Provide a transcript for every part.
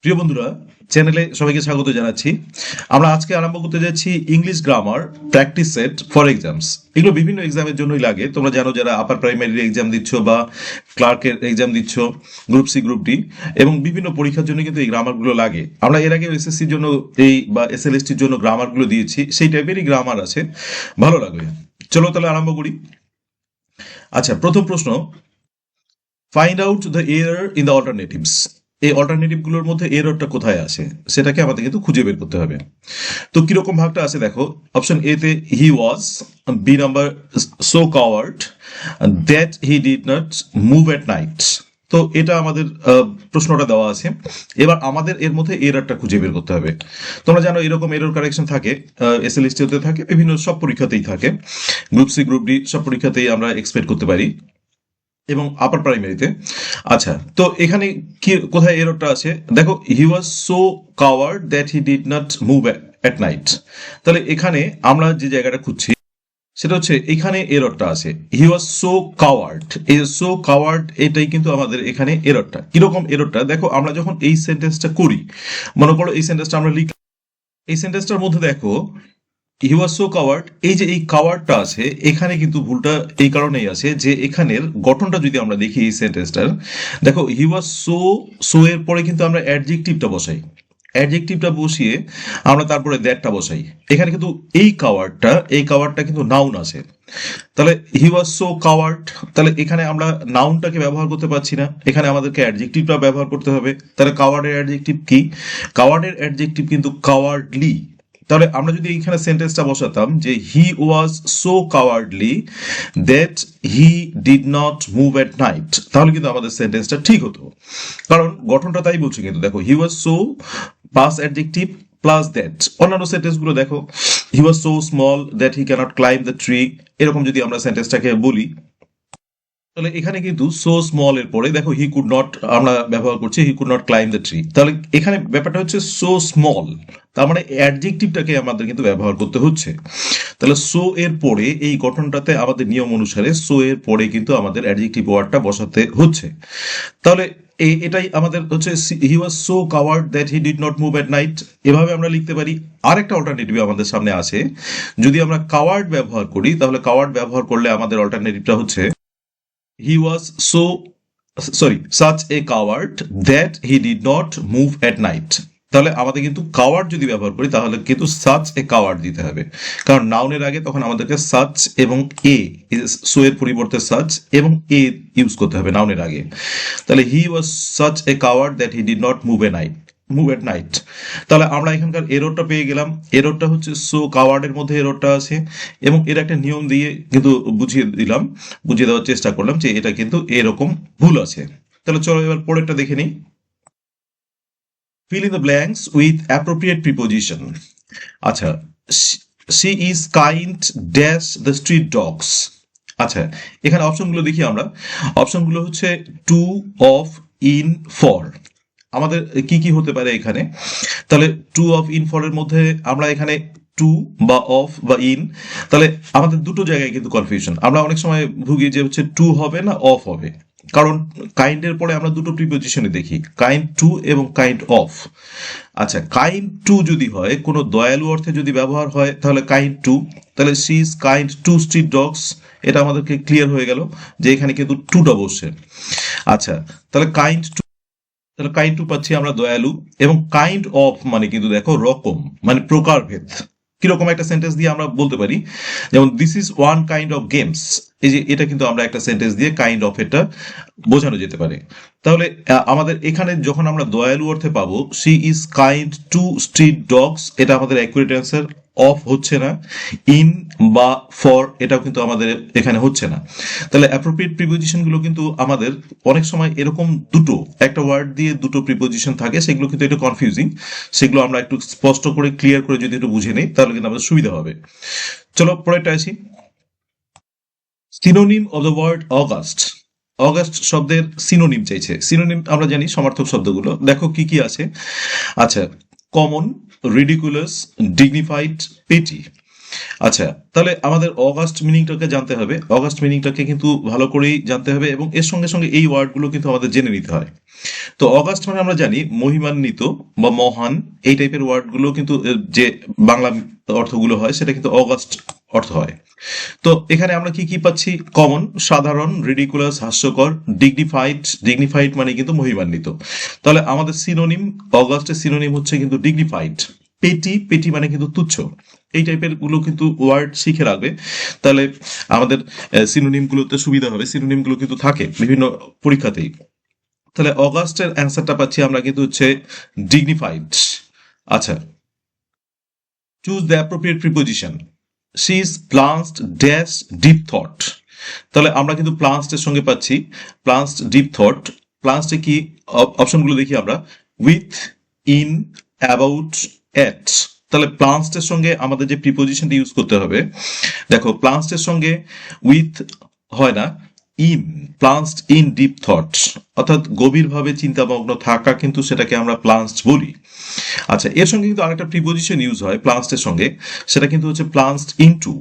প্রিয় বন্ধুরা, চ্যানেলে সবাইকে স্বাগত জানাচ্ছি। আমরা আজকে আরম্ভ করতে যাচ্ছি English grammar practice set for exams. এগুলো বিভিন্ন এক্সামের জন্যই লাগে। তোমরা জানো যারা আপার প্রাইমারির এক্সাম দিচ্ছ বা ক্লার্কের এক্সাম দিচ্ছ, গ্রুপ সি, গ্রুপ ডি এবং বিভিন্ন পরীক্ষার জন্য কিন্তু এই গ্রামারগুলো লাগে। আমরা এর আগে এসএসসির জন্য এই বা এসএলএসটির জন্য গ্রামারগুলো দিয়েছি, সেই টাইপেরই গ্রামার আছে, ভালো লাগবে। চলো তাহলে আরম্ভ করি। আচ্ছা, প্রথম প্রশ্ন, find out the error in the alternatives. এই অল্টারনেটিভ গুলোর মধ্যে এররটা কোথায় আছে সেটাকে আমাদের কিন্তু খুঁজে বের করতে হবে। তো কিরকম ভাগটা আছে দেখো। অপশন এ তে he was, B number so coward that he did not move at night. তো এটা আমাদের প্রশ্নটা দেওয়া আছে। এবার আমাদের এর মধ্যে এররটা খুঁজে বের করতে হবে। তোমরা জানো এরকম এরর কারেকশন থাকে, এসএলএসটিতে থাকে, বিভিন্ন সব পরীক্ষাতেই থাকে, গ্রুপ সি, গ্রুপ ডি সব পরীক্ষাতেই আমরা এক্সপেক্ট করতে পারি এবং আপার প্রাইমারিতে। আচ্ছা, তো এখানে কি কোথায় এররটা আছে দেখো। He was so coward that he did not move at night. তাহলে এখানে আমরা যে জায়গাটা খুঁজছি সেটা হচ্ছে এখানে এররটা আছে। হি ওয়াজ সো কাওয়ার্ড, এই সো কাওয়ার্ড এটাই কিন্তু আমাদের এখানে এররটা। কিরকম এররটা দেখো, আমরা যখন এই সেন্টেন্সটা করি, মনে করো এই সেন্টেন্সটা আমরা লিখি, এই সেন্টেন্সটার মধ্যে দেখো হি ওয়াজ সো কাওয়ার্ড, এই যে এই কাওয়ার্ডটা আছে এখানে কিন্তু ভুলটা এই কারণেই আছে যে এখানের গঠনটা যদি আমরা দেখি এই সেন্টেন্সটার, দেখো হি ওয়াজ সো, সো এর পরে কিন্তু আমরা অ্যাডজেক্টিভটা বসাই, অ্যাডজেক্টিভটা বসিয়ে আমরা তারপরে দ্যাটটা বসাই। এখানে কিন্তু এই কাওয়ার্ডটা কিন্তু নাউন আছে। তাহলে হি ওয়াজ সো কাওয়ার্ড, তাহলে এখানে আমরা নাউনটাকে ব্যবহার করতে পারছি না, এখানে আমাদেরকে অ্যাডজেক্টিভটা ব্যবহার করতে হবে। তাহলে কাওয়ার্ডের অ্যাডজেক্টিভ কি? কাওয়ার্ডের অ্যাডজেক্টিভ কিন্তু কাওয়ার্ডলি। তাহলে আমরা যদি এইখানে সেন্টেন্সটা বসাতাম যে he was so cowardly that he did not move at night, তাহলে কিন্তু আমাদের সেন্টেন্সটা ঠিক হতো, কারণ গঠনটা তাই বলছে। কিন্তু দেখো he was so plus adjective plus that. অন্যান্য সেন্টেন্স গুলো দেখো, he was so small that he cannot climb the tree, এরকম যদি আমরা সেন্টেন্সটাকে বলি, তাহলে এখানে কিন্তু সো স্মল এর পরে দেখো হি কুড নট আমরা ব্যবহার করছি, he could not climb the tree. তাহলে এখানে ব্যাপারটা হচ্ছে সো স্মল, তার মানে অ্যাডজেক্টিভটাকে আমাদের কিন্তু ব্যবহার করতে হচ্ছে। তাহলে সো এর পরে এই গঠনটাতে আমাদের নিয়ম অনুসারে সো এর পরে কিন্তু আমাদের অ্যাডজেক্টিভ ওয়ার্ডটা বসাতে হচ্ছে। তাহলে এটাই আমাদের হচ্ছে he was so coward that he did not move at night, এভাবে আমরা লিখতে পারি। আরেকটা অল্টারনেটিভ আমাদের সামনে আছে, যদি আমরা কাওয়ার্ড ব্যবহার করি তাহলে কাওয়ার্ড ব্যবহার করলে আমাদের অল্টারনেটিভটা হচ্ছে he was so sorry such a coward that he did not move at night। তাহলে আমাদের কিন্তু কাওয়ার্ড যদি ব্যবহার করি তাহলে কিন্তু সাচ এ কাওয়ার্ড দিতে হবে, কারণ নাউনের আগে তখন আমাদেরকে সাচ এবং এ, সো এর পরিবর্তে সাচ এবং এ ইউজ করতে হবে নাউনের আগে। তাহলে he was such a coward that he did not move at night. তাহলে আমরা এখানকার এররটা পেয়ে গেলাম। এররটা হচ্ছে সো কাওয়ার্ডের মধ্যে এররটা আছে এবং এর একটা নিয়ম দিয়ে কিন্তু বুঝিয়ে দেওয়ার চেষ্টা করলাম যে এটা কিন্তু এরকম ভুল আছে। তাহলে চলো এবার পরেরটা দেখে নিই। fill in the blanks with appropriate preposition। আচ্ছা, she is kind dash the street dogs। আচ্ছা, এখানে অপশনগুলো দেখি আমরা। অপশনগুলো হচ্ছে টু, অফ, ইন, ফর। আমাদের কি কি হতে পারে এখানে? তাহলে টু, অফ, ইন, ফর এর মধ্যে আমরা এখানে টু বা অফ বা ইন, তাহলে আমাদের দুটো জায়গায় কিন্তু কনফিউশন। আমরা অনেক সময় ভুগি যে হচ্ছে টু হবে না অফ হবে, কারণ কাইন্ডের পরে আমরা দুটো প্রিপোজিশনে দেখি, কাইন্ড টু এবং কাইন্ড অফ। আচ্ছা, কাইন্ড টু যদি হয়, কোনো দয়ালু অর্থে যদি ব্যবহার হয় তাহলে কাইন্ড টু। তাহলে she is kind to street dogs, এটা আমাদেরকে ক্লিয়ার হয়ে গেল যে এখানে কিন্তু টুটা বসছে। আচ্ছা, তাহলে কাইন্ড টু, তাহলে কাইন্ড টু পাচ্ছি আমরা দয়ালু, এবং কাইন্ড অফ মানে কিন্তু দেখো রকম, মানে প্রকারভেদ। কিরকম একটা সেন্টেন্স দিয়ে আমরা বলতে পারি, যেমন this is one kind of games, এই যে এটা কিন্তু আমরা একটা সেন্টেন্স দিয়ে কাইন্ড অফ এটা বোঝানো যেতে পারে। তাহলে আমাদের এখানে যখন আমরা দয়ালু অর্থে পাবো she is kind to street dogs, এটা আমাদের অ্যাকুরেট অ্যান্সার। অফ হচ্ছে না, ইন বা ফর এটাও কিন্তু আমাদের এখানে হচ্ছে না। তাহলে অ্যাপ্রোপ্রিয়েট প্রিপোজিশন গুলো কিন্তু আমাদের অনেক সময় এরকম দুটো, একটা ওয়ার্ড দিয়ে দুটো প্রিপোজিশন থাকে, সেগুলো কিন্তু একটু কনফিউজিং। সেগুলো আমরা একটু স্পষ্ট করে ক্লিয়ার করে যদি একটু বুঝে নিই তাহলে কিন্তু আমাদের সুবিধা হবে। চলো পরেরটা আসি। Synonym of the word august. August শব্দের সিনোনিম চাইছে। সিনোনিম আমরা জানি সমার্থক শব্দগুলো, দেখো কি কি আছে। আচ্ছা, কমন, রিডিকুলাস, ডিগনিফাইড, পেটি। আচ্ছা, তাহলে আমাদের অগাস্ট মিনিংটাকে জানতে হবে। অগাস্ট মিনিংটাকে কিন্তু ভালো করেই জানতে হবে এবং এর সঙ্গে সঙ্গে এই ওয়ার্ডগুলো কিন্তু আমাদের জেনে নিতে হয়। তো অগাস্ট মানে আমরা জানি মহিমান্বিত বা মহান, এই টাইপের ওয়ার্ডগুলো কিন্তু যে বাংলা অর্থগুলো হয় সেটা কিন্তু অগাস্ট অর্থ হয়। তো এখানে আমরা কি কি পাচ্ছি? কমন, সাধারণ, রিডিকুলাস, হাস্যকর, ডিগনিফাইড। ডিগনিফাইড মানে কিন্তু মহিমান্বিত। তাহলে আমাদের সিনোনিম, অগাস্টের সিনোনিম হচ্ছে কিন্তু ডিগনিফাইড। পেটি, পেটি মানে কিন্তু তুচ্ছ। এই টাইপের গুলো কিন্তু ওয়ার্ড শিখে রাখবে, তাহলে আমাদের সিনোনিম গুলোতে সুবিধা হবে। সিনোনিম গুলো কিন্তু থাকে বিভিন্ন পরীক্ষাতেই। তাহলে অগাস্টের অ্যান্সারটা পাচ্ছি আমরা কিন্তু হচ্ছে ডিগনিফাইড। আচ্ছা, choose the appropriate preposition. She is plunged dash deep thought. তাহলে আমরা কিন্তু প্লান্সডের সঙ্গে পাচ্ছি প্লান্সড ডিপ থট। প্লান্সডে কি অপশনগুলো দেখি আমরা, উইথ, ইন, অ্যাবাউট, এট। তাহলে প্লান্সডের সঙ্গে আমাদের যে প্রিপোজিশনটা ইউজ করতে হবে, দেখো প্লান্সডের সঙ্গে উইথ হয় না, in, plunged in deep thought, অর্থাৎ গভীরভাবে চিন্তামগ্ন থাকা, কিন্তু সেটাকে আমরা প্লান্সড বলি। আচ্ছা, এর সঙ্গে কিন্তু আরেকটা প্রিপোজিশন ইউজ হয় প্লান্সডের সঙ্গে, সেটা কিন্তু হচ্ছে প্লান্সড ইনটু।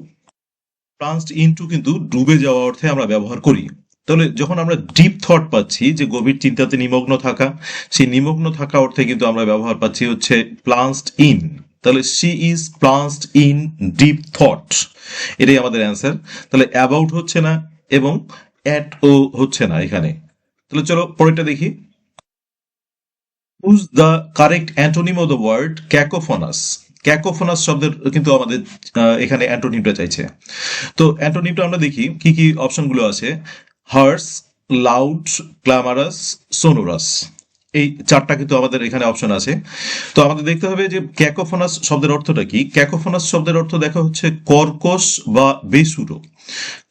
প্লান্সড ইনটু কিন্তু ডুবে যাওয়া অর্থে আমরা ব্যবহার করি। তাহলে যখন আমরা ডিপ থট পাচ্ছি, যে গভীর চিন্তাতে নিমগ্ন থাকা, সেই নিমগ্ন থাকা অর্থে কিন্তু আমরা ব্যবহার পাচ্ছি হচ্ছে প্লান্সড ইন। তাহলে she is plunged in deep thought, এটাই আমাদের অ্যান্সার। তাহলে অ্যাবাউট হচ্ছে না এবং অ্যাট ও হচ্ছে না এখানে। তাহলে চলো পরেরটা দেখি। Choose the correct antonym of the word cacophonous. Cacophonous শব্দের কিন্তু আমাদের এখানে অ্যান্টোনিমটা চাইছে। তো অ্যান্টোনিমটা আমরা দেখি কি কি অপশনগুলো আছে। হার্স, লাউড, ক্লামারাস, সোনোরাস, এই চারটা কিন্তু আমাদের এখানে অপশন আছে। তো আমাদের দেখতে হবে যে ক্যাকোফোনাস শব্দের অর্থটা কি। ক্যাকোফোনাস শব্দের অর্থ দেখা হচ্ছে কর্কশ বা বেসুরো।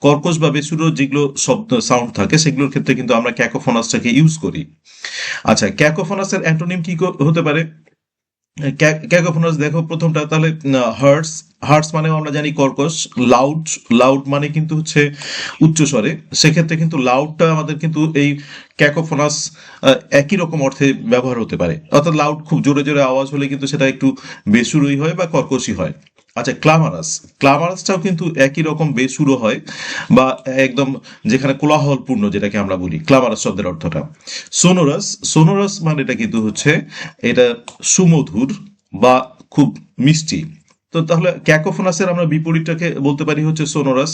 কর্কশ বা বেসুরো যেগুলো শব্দ সাউন্ড থাকে সেগুলোর ক্ষেত্রে কিন্তু আমরা ক্যাকোফোনাসটাকে ইউজ করি। আচ্ছা, ক্যাকোফোনাসের অ্যান্টোনিম কি হতে পারে? ক্যাকোফোনাস দেখো প্রথমটা, তাহলে হার্টস। হার্টস মানে আমরা জানি কর্কশ। লাউড, লাউড মানে কিন্তু হচ্ছে উচ্চস্বরে। সেক্ষেত্রে কিন্তু লাউডটা আমাদের কিন্তু এই ক্যাকোফোনাস একই রকম অর্থে ব্যবহার হতে পারে, অর্থাৎ লাউড খুব জোরে জোরে আওয়াজ হলে কিন্তু সেটা একটু বেসুরই হয় বা কর্কশই হয়। আচ্ছা, ক্লামারাস। ক্লামারাসটাও কিন্তু একই রকম বেসুরো হয় বা একদম যেখানে কোলাহলপূর্ণ, যেটাকে আমরা বলি ক্লামারাস শব্দের অর্থটা। সোনোরাস, সোনোরাস মানে এটা কিন্তু হচ্ছে এটা সুমধুর বা খুব মিষ্টি। তো তাহলে ক্যাকোফোনাসের আমরা বিপরীতটাকে বলতে পারি হচ্ছে সোনোরাস।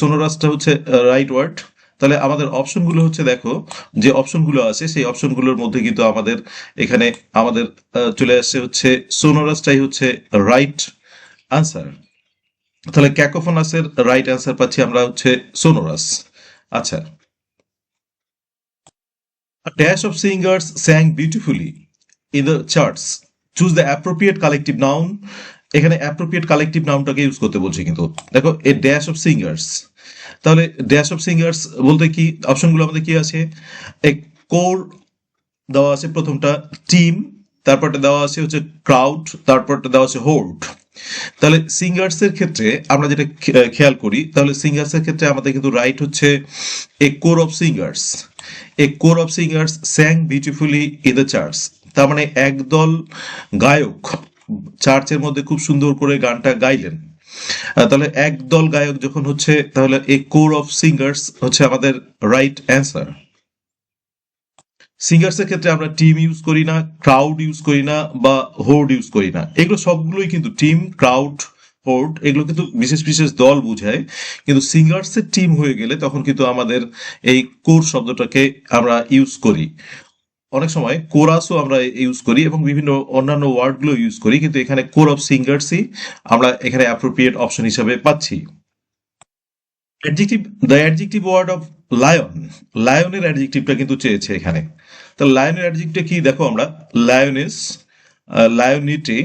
সোনোরাসটা হচ্ছে রাইট ওয়ার্ড। তাহলে আমাদের অপশনগুলো হচ্ছে, দেখো যে অপশনগুলো আছে সেই অপশনগুলোর মধ্যে কিন্তু আমাদের এখানে আমাদের চলে আসছে হচ্ছে সোনোরাসটাই হচ্ছে রাইট আনসার। তাহলে ক্যাকোফোনাসের রাইট অ্যান্সার পাচ্ছি আমরা হচ্ছে সোনোরাস। আচ্ছা, a dash of singers sang beautifully in the charts. Choose the appropriate collective noun. এখানে অ্যাপ্রোপ্রিয়েট কালেকটিভ নাউনটাকে ইউজ করতে বলছি কিন্তু। দেখো এ ড্যাশ অফ সিঙ্গার্স, তাহলে ড্যাশ অফ সিঙ্গার্স বলতে কি অপশনগুলো আমাদের কি আছে? এ কোর দেওয়া আছে প্রথমটা, টিম, তারপরটা দেওয়া আছে হচ্ছে ক্রাউড, তারপরটা দেওয়া আছে হোল্ড। তাহলে সিঙ্গার্স এর ক্ষেত্রে আমরা যেটা খেয়াল করি, তাহলে সিঙ্গার্স এর ক্ষেত্রে আমাদের কিন্তু রাইট হচ্ছে a choir of singers. A choir of singers sang beautifully in the church. তার মানে একদল গায়ক চার্চের মধ্যে খুব সুন্দর করে গানটা গাইলেন। তাহলে একদল গায়ক যখন হচ্ছে, তাহলে এ কোর অফ সিঙ্গার্স হচ্ছে আমাদের রাইট অ্যান্সার। সিঙ্গার্স এর ক্ষেত্রে আমরা টিম ইউজ করি না, ক্রাউড ইউজ করি না বা হোর্ড ইউজ করি না। এগুলো সবগুলোই কিন্তু টিম, ক্রাউড, হোর্ড এগুলো কিন্তু বিশেষ বিশেষ দল বোঝায়। কিন্তু সিঙ্গার্স এর টিম হয়ে গেলে তখন কিন্তু আমাদের এই কোর শব্দটাকে আমরা ইউজ করি। অনেক সময় কোরাসও আমরা ইউজ করি এবং বিভিন্ন অন্যান্য ওয়ার্ডগুলো ইউজ করি, কিন্তু এখানে কোর অফ সিঙ্গার্সই আমরা এখানে অ্যাপ্রোপ্রিয়েট অপশন হিসাবে পাচ্ছি। Adjective, the adjective word of lion. লায়নের অ্যাডজেক্টিভটা কিন্তু চেয়েছে এখানে। তো লায়নের অ্যাডজেক্টিভটা কি দেখো আমরা, লায়নেস, লায়োনিটি,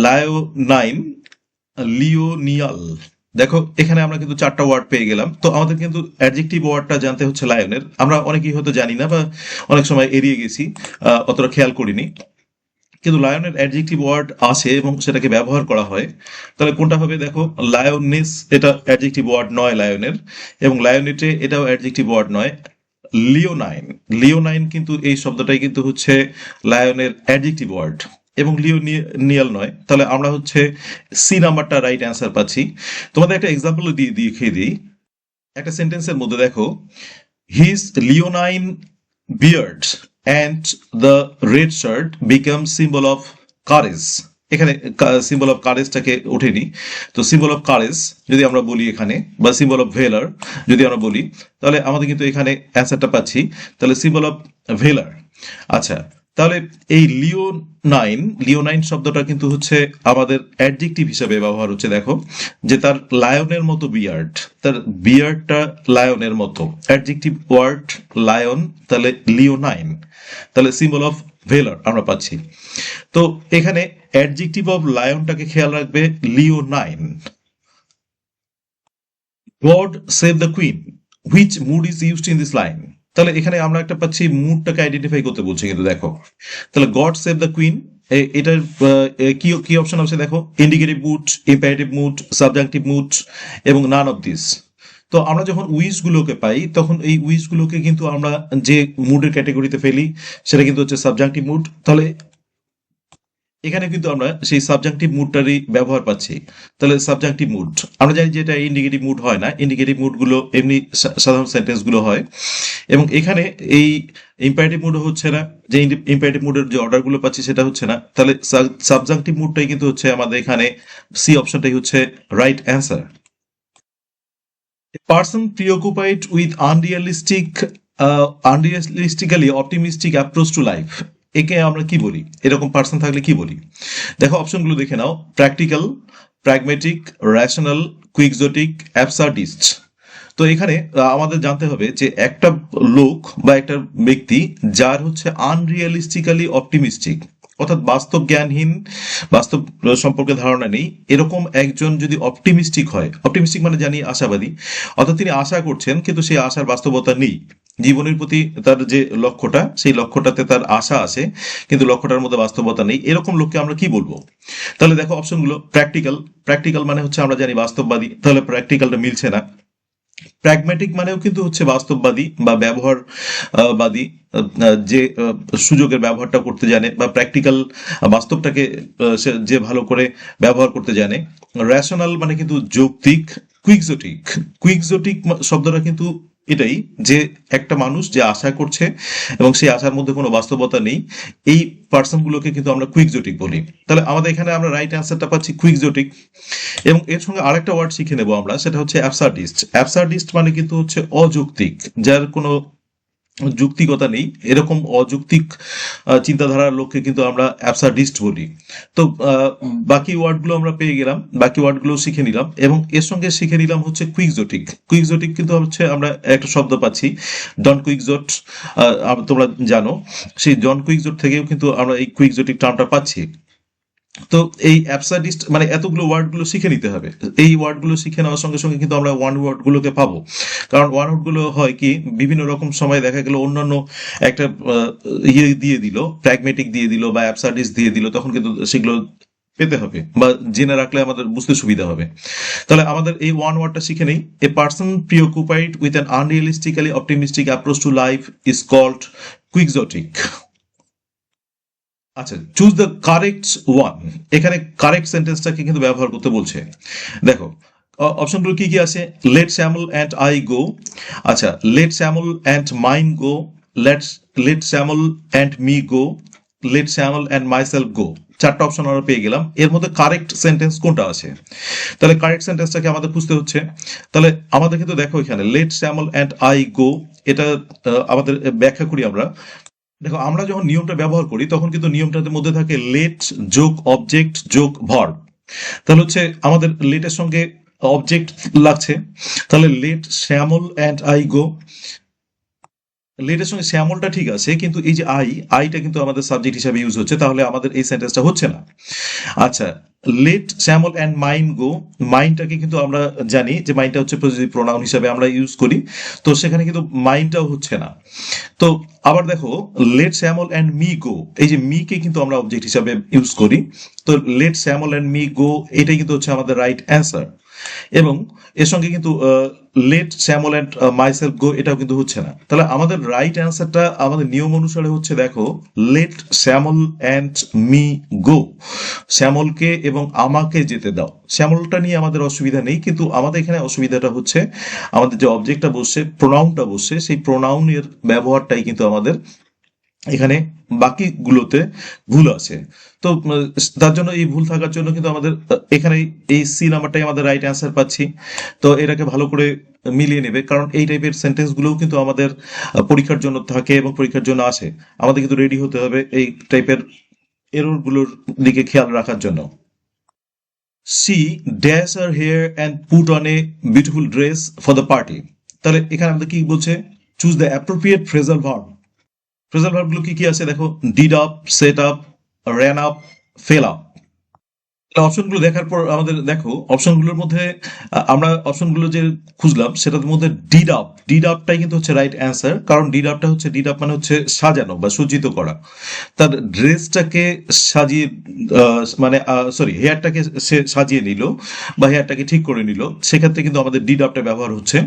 লায়োনাইন, লিওনিয়াল। দেখো এখানে আমরা কিন্তু চারটা ওয়ার্ড পেয়ে গেলাম। তো আমাদের কিন্তু অ্যাডজেক্টিভ ওয়ার্ডটা জানতে হচ্ছে লায়নের। আমরা অনেকেই হয়তো জানি না বা অনেক সময় এড়িয়ে গেছি, অতটা খেয়াল করিনি, কিন্তু লায়নের অ্যাডজেক্টিভ ওয়ার্ড আছে এবং সেটাকে ব্যবহার করা হয়। তাহলে কোনটা হবে? দেখো লায়নেস এটা অ্যাডজেক্টিভ ওয়ার্ড নয় লায়নের, এবং লায়নেটে এটাও অ্যাডজেক্টিভ ওয়ার্ড নয়। লিওনাইন, লিওনাইন কিন্তু এই শব্দটাই কিন্তু হচ্ছে লায়নের অ্যাডজেক্টিভ ওয়ার্ড। এবং লিওনিয়াল নয়, তাহলে আমরা হচ্ছে সি নাম্বারটা রাইট অ্যান্সার পাচ্ছি। তোমাদের একটা এক্সাম্পল দিয়ে দেখিয়ে দিই। একটা সেন্টেন্সের মধ্যে দেখো, his leonine beard and the red shirt became symbol of courage. এখানে সিম্বল অফ কারেজটাকে ওঠেনি, তো সিম্বল অফ কারেজ যদি আমরা বলি এখানে, বা সিম্বল অফ ভেলার যদি আমরা বলি, তাহলে আমাদের কিন্তু এখানে অ্যান্সারটা পাচ্ছি, তাহলে সিম্বল অফ ভেলার। আচ্ছা, তাহলে এই লিওনাইন শব্দটা কিন্তু হচ্ছে আমাদের অ্যাডজেক্টিভ হিসেবে ব্যবহার হচ্ছে। দেখো যে তার লায়নের মতো বিয়ার্ড, তার বিয়ার্ডটা লায়নের মতো, অ্যাডজেক্টিভ ওয়ার্ড লায়ন, তাহলে লিওনাইন, তাহলে সিম্বল অফ ভেলার আমরা পাচ্ছি। তো এখানে অ্যাডজেক্টিভ অফ লায়নটাকে খেয়াল রাখবে, leonine. God save the Queen, which mood is used in this line. তাহলে এখানে আমরা একটা পাচ্ছি মুডটাকে আইডেন্টিফাই করতে বলছি কিন্তু দেখো, তাহলে গড সেভ দ্য কুইন, এটার কি কি অপশন আছে দেখো, indicative mood, imperative mood, subjunctive mood এবং নান অফ দিস। তো আমরা যখন উইশ গুলোকে পাই তখন এই উইশ গুলোকে কিন্তু আমরা যে মুডের ক্যাটাগরিতে ফেলি সেটা কিন্তু হচ্ছে সাবজাংটিভ মুড। তাহলে এখানে কিন্তু আমরা সেই সাবজাংটিভ মুডটারই ব্যবহার পাচ্ছি, তাহলে সাবজাংটিভ মুড। আমরা জানি যে এটা ইন্ডিকেটিভ মুড হয় না, ইন্ডিকেটিভ মুডগুলো এমনি সাধারণ সেন্টেন্সগুলো হয়, এবং এখানে এই ইম্পারেটিভ মুড হচ্ছে না, যে ইম্পারেটিভ মুডের যে অর্ডারগুলো পাচ্ছি সেটা হচ্ছে না, তাহলে সাবজাংটিভ মুডটাই কিন্তু হচ্ছে আমাদের এখানে সি অপশনটাই হচ্ছে right answer. Person preoccupied with unrealistically optimistic approach to life, একে আমরা কি বলি? এরকম পার্সন থাকলে কি বলি? দেখো অপশনগুলো দেখে নাও, প্র্যাকটিক্যাল, প্র্যাগমেটিক, র্যাশনাল, কুইকজোটিক, অ্যাবসার্ডিস্ট। তো এখানে আমাদের জানতে হবে যে একটা লোক বা একটা ব্যক্তি যার হচ্ছে আনরিয়ালিস্টিক্যালি অপটিমিস্টিক, অর্থাৎ বাস্তব জ্ঞানহীন, বাস্তব সম্পর্কে ধারণা নেই, এরকম একজন যদি অপটিমিস্টিক হয়, অপটিমিস্টিক মানে জানি আশাবাদী, অর্থাৎ তিনি আশা করছেন কিন্তু সেই আশার বাস্তবতা নেই, জীবনের প্রতি তার যে লক্ষ্যটা সেই লক্ষ্যটাতে তার আশা আছে কিন্তু লক্ষ্যটার মধ্যে বাস্তবতা নেই, এরকম লোককে আমরা কি বলবো? তাহলে দেখো অপশনগুলো, প্র্যাকটিক্যাল, প্র্যাকটিক্যাল মানে হচ্ছে আমরা জানি বাস্তববাদী, তাহলে প্র্যাকটিক্যালটা মিলছে না। প্র্যাগম্যাটিক মানেও কিন্তু হচ্ছে বাস্তববাদী বা ব্যবহারবাদী, যে সুযোগের ব্যবহারটা করতে জানে, বা প্র্যাকটিক্যাল বাস্তবটাকে সে যে ভালো করে ব্যবহার করতে জানে। র্যাশনাল মানে কিন্তু যৌক্তিক। কুইকজোটিক, কুইকজোটিক শব্দটা কিন্তু এটাই যে একটা মানুষ যে আশা করছে এবং সেই আশার মধ্যে কোনো বাস্তবতা নেই, এই পার্সনগুলোকে কিন্তু আমরা কুইকজোটিক বলি। তাহলে আমাদের এখানে আমরা রাইট অ্যান্সারটা পাচ্ছি কুইকজোটিক। এবং এর সঙ্গে আরেকটা ওয়ার্ড শিখে নেবো আমরা, সেটা হচ্ছে অ্যাবসার্ডিস্ট। অ্যাবসার্ডিস্ট মানে কিন্তু হচ্ছে অযৌক্তিক, যার কোনো যুক্তিকতা নেই, এরকম অযৌক্তিক চিন্তাধারার লোককে কিন্তু আমরা অ্যাবসার্ডিস্ট বলি। তো বাকি ওয়ার্ডগুলো আমরা পেয়ে গেলাম, বাকি ওয়ার্ডগুলো শিখে নিলাম, এবং এর সঙ্গে শিখে নিলাম হচ্ছে কুইকজোটিক। কুইকজোটিক কিন্তু হচ্ছে আমরা একটা শব্দ পাচ্ছি জন কুইকজোট, তোমরা জানো, সেই জন কুইকজোট থেকেও কিন্তু আমরা এই কুইকজোটিক টার্মটা পাচ্ছি। তো এই অ্যাবসার্ডিস্ট মানে এতগুলো ওয়ার্ডগুলো শিখে নিতে হবে। এই ওয়ার্ডগুলো শিখে নেওয়ার সঙ্গে সঙ্গে কিন্তু আমরা ওয়ান ওয়ার্ডগুলোকে পাবো, কারণ ওয়ান ওয়ার্ডগুলো হয় কি বিভিন্ন রকম সময় দেখা গেল অন্যান্য একটা ইয়ে দিয়ে দিল, প্র্যাগমেটিক দিয়ে দিল বা অ্যাবসার্ডিস্ট দিয়ে দিল, তখন কিন্তু সেগুলো পেতে হবে বা জেনে রাখলে আমাদের বুঝতে সুবিধা হবে। তাহলে আমাদের এই ওয়ান ওয়ার্ডটা শিখে নেই। A person preoccupied with an unrealistically optimistic approach to life is called quixotic. আচ্ছা, চুজ দ্য কারেক্ট ওয়ান। এখানে কারেক্ট সেন্টেন্সটাকে কিন্তু ব্যবহার করতে বলছে। দেখো অপশনগুলো কি কি আছে, let Shyamal and I go, আচ্ছা let Shyamal and mine go, let Shyamal and me go, let Shyamal and myself go. চারটা অপশন আমরা পেয়ে গেলাম, এর মধ্যে কারেক্ট সেন্টেন্স কোনটা আছে? তাহলে কারেক্ট সেন্টেন্সটাকে আমাদের খুঁজতে হচ্ছে। তাহলে আমাদের কিন্তু দেখো এখানে let Shyamal and I go, এটা আমাদের ব্যাখ্যা করি আমরা। দেখো আমরা যখন নিয়মটা ব্যবহার করি তখন কিন্তু নিয়মটার মধ্যে থাকে লেট যোগ অবজেক্ট যোগ ভার্ব। তাহলে হচ্ছে আমাদের লেটের সঙ্গে অবজেক্ট লাগছে, তাহলে let Shyamal and I go, লেটের সঙ্গে শ্যামলটা ঠিক আছে, কিন্তু এই যে আইটা কিন্তু আমাদের সাবজেক্ট হিসাবে ইউজ হচ্ছে, তাহলে আমাদের এই সেন্টেন্সটা হচ্ছে না। আচ্ছা, লেট শ্যামল অ্যান্ড মাইন গো, মাইনটাকে কিন্তু আমরা জানি যে মাইনটা হচ্ছে পজিটিভ প্রোনাউন হিসাবে আমরা ইউজ করি, তো সেখানে কিন্তু মাইনটাও হচ্ছে না। তো আবার দেখো let Shyamal and me go, এই যে মি কে কিন্তু আমরা অবজেক্ট হিসাবে ইউজ করি, তো let Shyamal and me go এটাই কিন্তু হচ্ছে আমাদের রাইট অ্যান্সার। এবং এর সঙ্গে কিন্তু লেট স্যামল অ্যান্ড মাইসেলফ গো এটাও কিন্তু হচ্ছে না। তাহলে আমাদের রাইট অ্যান্সারটা আমাদের নিয়ম অনুসারে হচ্ছে, দেখো, let Shyamal and me go, শ্যামলকে এবং আমাকে যেতে দাও। শ্যামলটা নিয়ে আমাদের অসুবিধা নেই, কিন্তু আমাদের এখানে অসুবিধাটা হচ্ছে আমাদের যে অবজেক্টটা বসছে, প্রোনাউনটা বসছে, সেই প্রোনাউনের ব্যবহারটাই কিন্তু আমাদের এখানে বাকিগুলোতে ভুল আছে। তো তার জন্য এই ভুল থাকার জন্য কিন্তু আমাদের এখানে এই সি নাম্বারটাই আমাদের রাইট অ্যান্সার পাচ্ছি। তো এটাকে ভালো করে মিলিয়ে নেবে, কারণ এই টাইপের সেন্টেন্সগুলোও কিন্তু আমাদের পরীক্ষার জন্য থাকে এবং পরীক্ষার জন্য আসে। আমাদের কিন্তু রেডি হতে হবে এই টাইপের এররগুলোর দিকে খেয়াল রাখার জন্য। She dash her hair and put on a beautiful dress for the party. তাহলে এখানে আমাদের কি বলছে, choose the appropriate phrasal verb. Phrasal ভার্বগুলো কি কি আছে দেখো, did up, set up, ran up, fell up. অপশনগুলো দেখার পর আমাদের দেখো অপশনগুলোর মধ্যে আমরা অপশনগুলো যে খুঁজলাম সেটার মধ্যে ডিড আপটাই কিন্তু হচ্ছে রাইট অ্যান্সার, কারণ ডিড আপ মানে হচ্ছে সাজানো বা সজ্জিত করা। তার ড্রেসটাকে সাজিয়ে মানে সরি হেয়ারটাকে সে সাজিয়ে নিল বা হেয়ারটাকে ঠিক করে নিল, সেক্ষেত্রে কিন্তু আমাদের ডিড আপটা ব্যবহার হচ্ছে।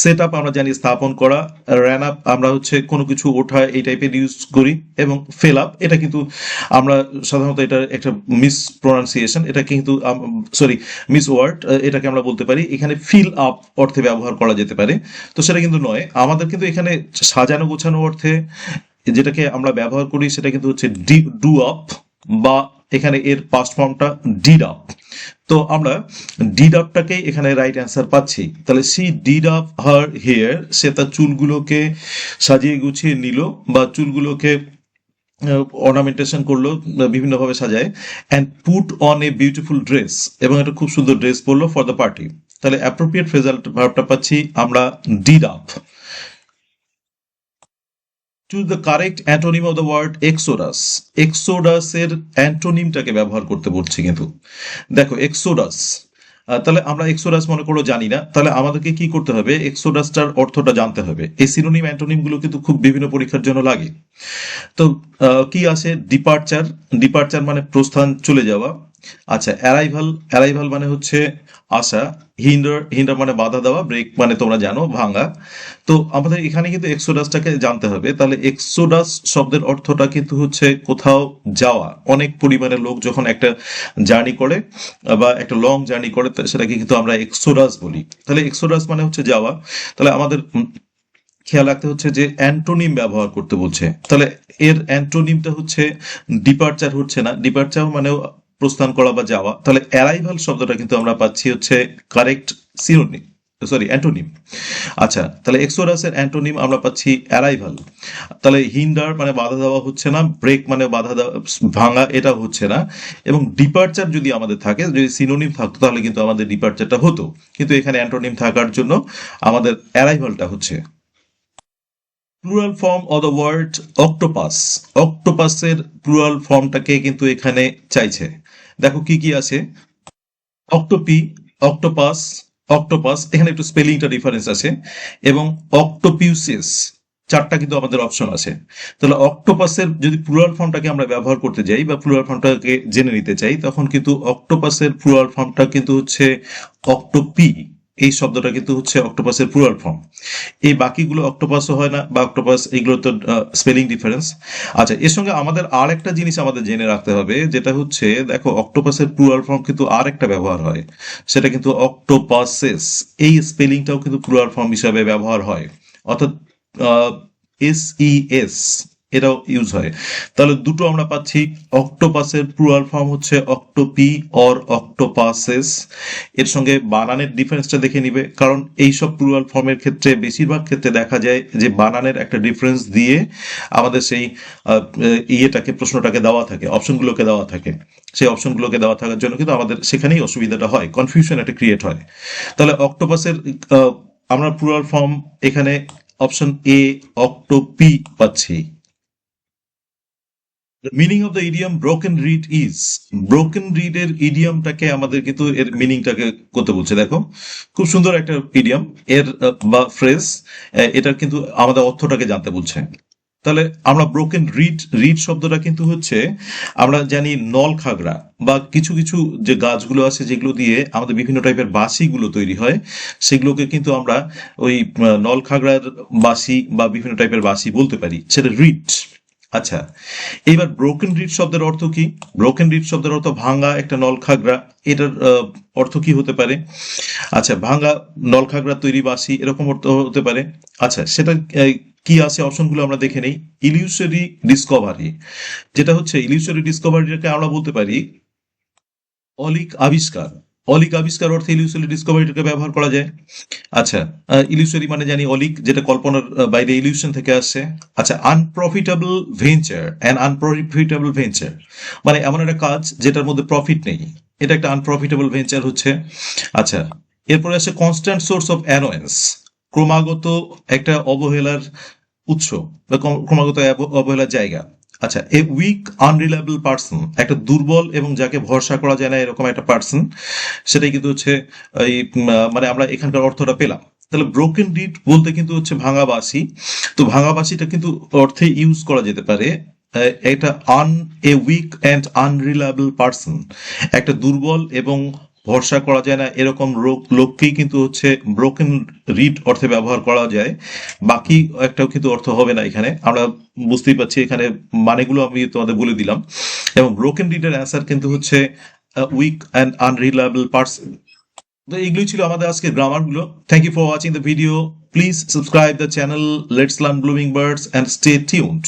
সেট আপ আমরা জানি স্থাপন করা, র্যান আপ আমরা হচ্ছে কোনো কিছু ওঠা এই টাইপের ইউজ করি, এবং ফেল আপ এটা কিন্তু আমরা সাধারণত এটা একটা মিস প্রনাউন্সিয়েশন, এটা কিন্তু সরি মিস ওয়ার্ড, এটাকে আমরা বলতে পারি এখানে ফিল আপ অর্থে ব্যবহার করা যেতে পারে। তো সেটা কিন্তু নয়, আমাদের কিন্তু এখানে সাজানো গোছানো অর্থে যেটাকে আমরা ব্যবহার করি সেটা কিন্তু হচ্ছে ডু আপ, বা এখানে এর পাস্ট ফর্মটা ডিড আপ। তো আমরা ডিড আপটাকে এখানে রাইট অ্যান্সার পাচ্ছি। তাহলে she did up her hair, সে তার চুলগুলোকে সাজিয়ে গুছিয়ে নিল বা চুলগুলোকে অর্নামেন্টেশন করলো, বিভিন্নভাবে সাজায়, and put on a beautiful dress, এবং একটা খুব সুন্দর ড্রেস পরলো ফর দ্য পার্টি। তাহলে অ্যাপ্রোপ্রিয়েট ফ্রেজাল ভার্বটা পাচ্ছি আমরা did up. Choose the correct antonym of the word exodus. এক্সোডাসের অ্যান্টোনিমটাকে ব্যবহার করতে বলছি কিন্তু। দেখো এক্সোডাস, তাহলে আমরা এক্সোডাস মনে করো জানি না, তাহলে আমাদেরকে কি করতে হবে, এক্সোডাসটার অর্থটা জানতে হবে। এই সিনোনিম অ্যান্টোনিম গুলো কিন্তু খুব বিভিন্ন পরীক্ষার জন্য লাগে। তো কি আছে, ডিপার্চার মানে প্রস্থান, চলে যাওয়া। আচ্ছা, অ্যারাইভাল মানে হচ্ছে আসা। হিন্ডার মানে বাধা দেওয়া। ব্রেক মানে তোমরা জানো ভাঙা। তো আমাদের এখানে কিন্তু এক্সোডাসটাকে জানতে হবে। তাহলে এক্সোডাস শব্দের অর্থটা কিন্তু হচ্ছে কোথাও যাওয়া। অনেক পরিমাণে লোক যখন একটা জার্নি করে বা একটা লং জার্নি করে, সেটাকে কিন্তু আমরা এক্সোডাস বলি। তাহলে এক্সোডাস মানে হচ্ছে যাওয়া। তাহলে আমাদের খেয়াল রাখতে হচ্ছে যে অ্যান্টোনিম ব্যবহার করতে বলছে। তাহলে এর অ্যান্টোনিমটা হচ্ছে ডিপার্চার, হচ্ছে না, ডিপার্চার মানে প্রস্থান করা বা যাওয়া। তাহলে অ্যারাইভাল শব্দটা কিন্তু আমরা পাচ্ছি হচ্ছে কারেক্ট সিনোনিম, সরি অ্যান্টোনিম। আচ্ছা, তাহলে এক্সোডাসের অ্যান্টোনিম আমরা পাচ্ছি অ্যারাইভাল। তাহলে হিন্ডার মানে বাধা দেওয়া হচ্ছে না, ব্রেক মানে বাধা দেওয়া ভাঙা, এটা হচ্ছে না। এবং ডিপার্চার যদি আমাদের থাকে, যদি সিনোনিম থাকতো তাহলে কিন্তু আমাদের ডিপার্চারটা হতো, কিন্তু এখানে অ্যান্টোনিম থাকার জন্য আমাদের অ্যারাইভালটা হচ্ছে। Plural form of the word octopus. অক্টোপাসের প্লুরাল ফর্মটাকে কিন্তু এখানে চাইছে। দেখো কি কি আছে, অক্টোপি, অক্টোপাস, অক্টোপাস, এখানে একটু স্পেলিংটা ডিফারেন্স আছে, এবং অক্টোপিউসিস, চারটা কিন্তু আমাদের অপশন আছে। তাহলে অক্টোপাসের যদি প্লুরাল ফর্মটাকে আমরা ব্যবহার করতে যাই বা প্লুরাল ফর্মটাকে জেনে নিতে চাই, তখন কিন্তু অক্টোপাসের প্লুরাল ফর্মটা কিন্তু হচ্ছে অক্টোপি। এই শব্দটা কিন্তু হচ্ছে অক্টোপাসের প্লুরাল ফর্ম। এই বাকিগুলো অক্টোপাসও হয় না বা অক্টোপাস, এইগুলো তো স্পেলিং ডিফারেন্স। আচ্ছা, এর সঙ্গে আমাদের আর একটা জিনিস আমাদের জেনে রাখতে হবে, যেটা হচ্ছে দেখো অক্টোপাসের প্লুরাল ফর্ম কিন্তু আর একটা ব্যবহার হয়, সেটা কিন্তু অক্টোপাসেস। এই স্পেলিংটাও কিন্তু প্লুরাল ফর্ম হিসাবে ব্যবহার হয়, অর্থাৎ SES এটাও ইউজ হয়। তাহলে দুটো আমরা পাচ্ছি। অক্টোপাসের প্লুরাল ফর্ম হচ্ছে অক্টোপি অর অক্টোপাসেস। এর সঙ্গে বানানের ডিফারেন্সটা দেখে নিবে, কারণ এইসব প্লুরাল ফর্মের ক্ষেত্রে বেশিরভাগ ক্ষেত্রে দেখা যায় যে বানানের একটা ডিফারেন্স দিয়ে আমাদের সেই প্রশ্নটাকে দেওয়া থাকে, অপশনগুলোকে দেওয়া থাকে। সেই অপশনগুলোকে দেওয়া থাকার জন্য কিন্তু আমাদের সেখানেই অসুবিধাটা হয়, কনফিউশন একটা ক্রিয়েট হয়। তাহলে অক্টোপাসের আমরা প্লুরাল ফর্ম এখানে অপশন এ অক্টোপি পাচ্ছি। Meaning of the idiom broken read is. Broken read এর ইডিয়ামটাকে আমাদের কিন্তু এর মিনিংটাকে করতে বলছে। দেখো খুব সুন্দর একটা ইডিয়াম এর বা ফ্রেজ, এটার কিন্তু আমাদের অর্থটাকে জানতে বলছে। তাহলে আমরা ব্রোকেন রিড শব্দটা কিন্তু হচ্ছে, আমরা জানি নল খাগড়া বা কিছু কিছু যে গাছগুলো আছে যেগুলো দিয়ে আমাদের বিভিন্ন টাইপের বাঁশিগুলো তৈরি হয়, সেগুলোকে কিন্তু আমরা ওই নল খাগড়ার বাঁশি বা বিভিন্ন টাইপের বাঁশি বলতে পারি, সেটা রিড। আচ্ছা, এইবার ব্রোকেন রিড শব্দের অর্থ কি? ব্রোকেন রিড শব্দের অর্থ ভাঙা একটা নল খাগড়া। এটার অর্থ কি হতে পারে? আচ্ছা, ভাঙা নল খাগড়া তৈরি বাঁশি, এরকম অর্থ হতে পারে। আচ্ছা, সেটা কি আছে অপশনগুলো আমরা দেখে নেই। ইলিউশরি ডিসকভারি, যেটা হচ্ছে ইলিউশরি ডিসকভারিটাকে আমরা বলতে পারি অলিক আবিষ্কার। অলিক আবিষ্কার অর্থে ইলিউশরি ডিসকভারিটাকে ব্যবহার করা যায়। আচ্ছা, ইলিউশরি মানে জানি অলিক, যেটা কল্পনার বাইরে, ইলিউশন থেকে আসছে। আচ্ছা, আনপ্রফিটেবল ভেঞ্চার, অ্যান আনপ্রফিটেবল ভেঞ্চার মানে এমন একটা কাজ যেটার মধ্যে প্রফিট নেই, এটা একটা আনপ্রফিটেবল ভেঞ্চার হচ্ছে। আচ্ছা, এরপরে আসে কনস্ট্যান্ট সোর্স অফ অ্যানোয়েন্স, ক্রমাগত একটা অবহেলার উৎস বা ক্রমাগত অবহেলার জায়গা। আচ্ছা, এ উইক আনরিলায়েবল পার্সন, একটা দুর্বল এবং যাকে ভরসা করা যায় না এরকম একটা পার্সন, সেটাই কিন্তু হচ্ছে এই মানে আমরা এখানকার অর্থটা পেলাম। তাহলে ব্রোকেন রিড বলতে কিন্তু হচ্ছে ভাঙা বাঁশি। তো ভাঙা বাঁশিটা কিন্তু অর্থে ইউজ করা যেতে পারে এটা a weak and unreliable person, একটা দুর্বল এবং ভরসা করা যায় না এরকম লোককেই কিন্তু হচ্ছে ব্রোকেন রিড অর্থে ব্যবহার করা যায়। বাকি একটাও কিন্তু অর্থ হবে না এখানে, আমরা বুঝতেই পারছি এখানে মানেগুলো আমি তোমাদের বলে দিলাম। এবং ব্রোকেন রিডের অ্যান্সার কিন্তু হচ্ছে উইক অ্যান্ড আনরিলায়েবল পার্সন। তো এইগুলোই ছিল আমাদের আজকের গ্রামারগুলো। Thank you for watching the video. Please subscribe the channel let's learn blooming birds and stay tuned.